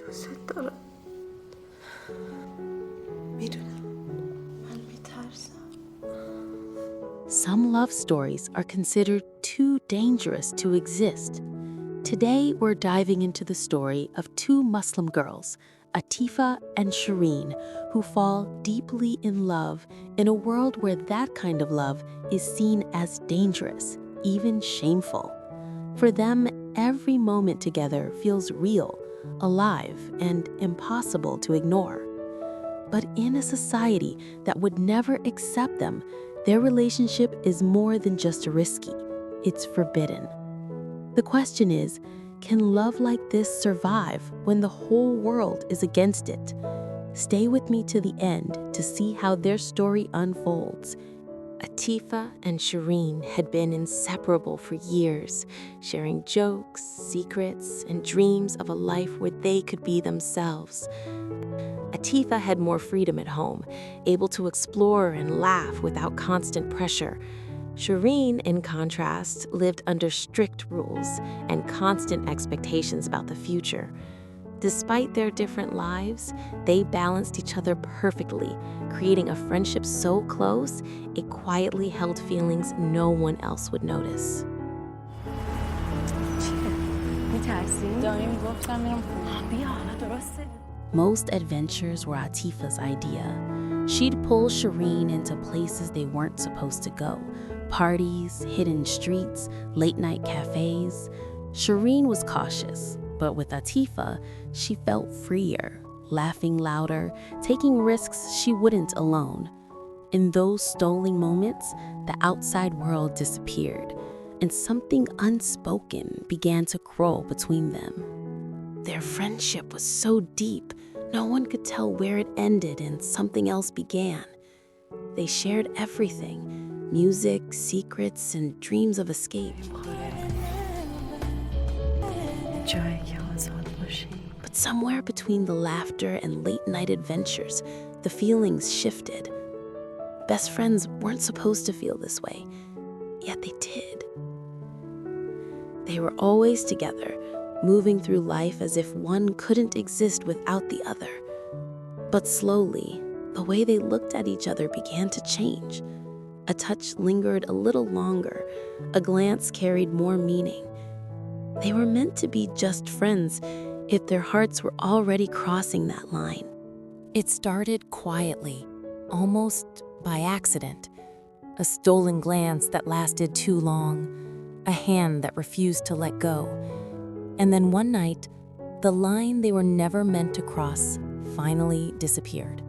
دوست دارم. میدونم من میترسم. Some love stories are considered too dangerous to exist. Today, we're diving into the story of two Muslim girls, Ateefah and Shireen, who fall deeply in love in a world where that kind of love is seen as dangerous, even shameful. For them, every moment together feels real, alive, and impossible to ignore. But in a society that would never accept them, their relationship is more than just risky, it's forbidden. The question is, can love like this survive when the whole world is against it? Stay with me to the end to see how their story unfolds. Ateefah and Shireen had been inseparable for years, sharing jokes, secrets, and dreams of a life where they could be themselves. Ateefah had more freedom at home, able to explore and laugh without constant pressure. Shireen, in contrast, lived under strict rules and constant expectations about the future. Despite their different lives, they balanced each other perfectly, creating a friendship so close, it quietly held feelings no one else would notice. Most adventures were Ateefah's idea. She'd pull Shireen into places they weren't supposed to go. Parties, hidden streets, late-night cafes. Shireen was cautious, but with Ateefah, she felt freer, laughing louder, taking risks she wouldn't alone. In those stolen moments, the outside world disappeared, and something unspoken began to grow between them. Their friendship was so deep, no one could tell where it ended and something else began. They shared everything, music, secrets, and dreams of escape. But somewhere between the laughter and late-night adventures, the feelings shifted. Best friends weren't supposed to feel this way, yet they did. They were always together, moving through life as if one couldn't exist without the other. But slowly, the way they looked at each other began to change. A touch lingered a little longer, a glance carried more meaning. They were meant to be just friends if their hearts were already crossing that line. It started quietly, almost by accident. A stolen glance that lasted too long, a hand that refused to let go. And then one night, the line they were never meant to cross finally disappeared.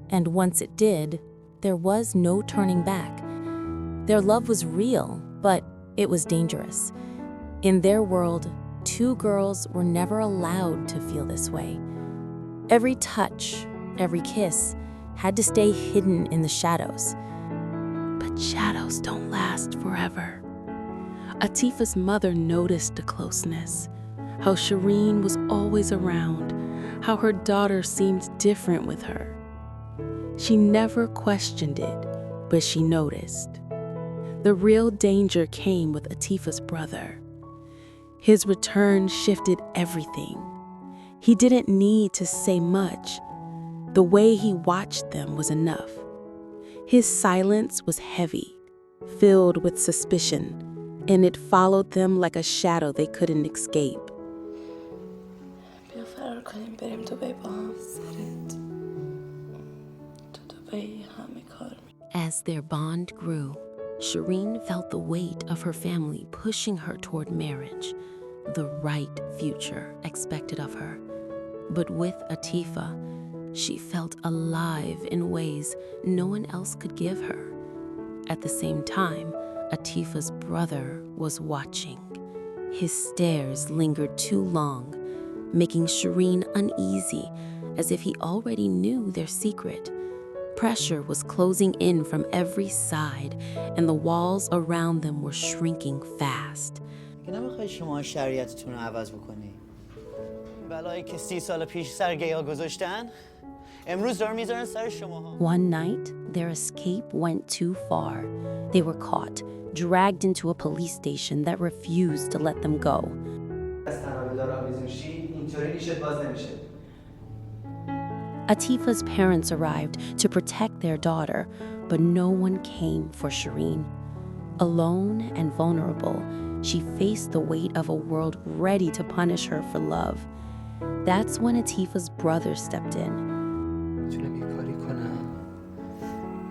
And once it did, there was no turning back. Their love was real, but it was dangerous. In their world, two girls were never allowed to feel this way. Every touch, every kiss, had to stay hidden in the shadows. But shadows don't last forever. Ateefah's mother noticed the closeness, how Shireen was always around, how her daughter seemed different with her. She never questioned it, but she noticed. The real danger came with Ateefah's brother. His return shifted everything. He didn't need to say much. The way he watched them was enough. His silence was heavy, filled with suspicion, and it followed them like a shadow they couldn't escape. بیا فرار کنیم بریم دبی با هم سرت تو دبی همه کار As their bond grew, Shireen felt the weight of her family pushing her toward marriage, the right future expected of her. But with Ateefah, she felt alive in ways no one else could give her. At the same time, Ateefah's brother was watching. His stares lingered too long, making Shireen uneasy, as if he already knew their secret. Pressure was closing in from every side, and the walls around them were shrinking fast. نمیخوای شما شریعتتون رو عوض بکنی؟ بلایی که 30 سال پیش سر گیا گذاشتن امروز دارن میذارن سر شماها. One night, their escape went too far. They were caught, dragged into a police station that refused to let them go. از تنابه دار آویزون شی اینطوری نیشت باز نمیشه. Ateefah's parents arrived to protect their daughter, but no one came for Shireen. Alone and vulnerable, she faced the weight of a world ready to punish her for love. That's when Ateefah's brother stepped in. میتونم یه کاری کنم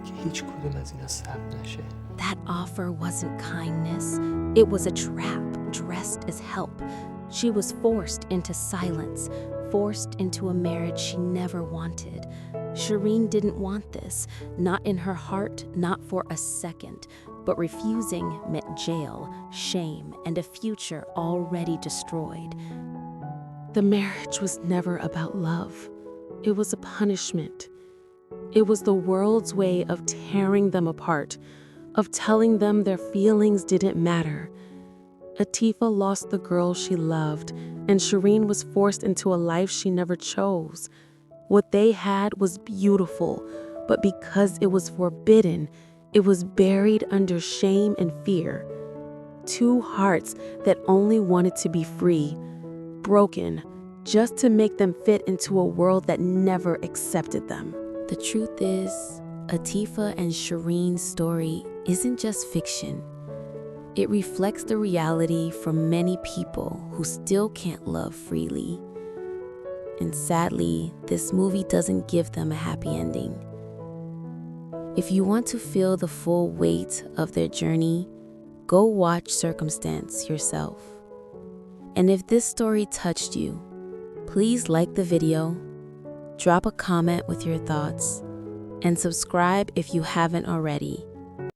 که هیچ کدوم از اینا ثبت نشه. That offer wasn't kindness. It was a trap dressed as help. She was forced into silence, forced into a marriage she never wanted. Shireen didn't want this, not in her heart, not for a second. But refusing meant jail, shame, and a future already destroyed. The marriage was never about love. It was a punishment. It was the world's way of tearing them apart, of telling them their feelings didn't matter. Ateefah lost the girl she loved, and Shireen was forced into a life she never chose. What they had was beautiful, but because it was forbidden, it was buried under shame and fear. Two hearts that only wanted to be free, broken, just to make them fit into a world that never accepted them. The truth is, Ateefah and Shireen's story isn't just fiction. It reflects the reality for many people who still can't love freely. And sadly, this movie doesn't give them a happy ending. If you want to feel the full weight of their journey, go watch Circumstance yourself. And if this story touched you, please like the video, drop a comment with your thoughts, and subscribe if you haven't already.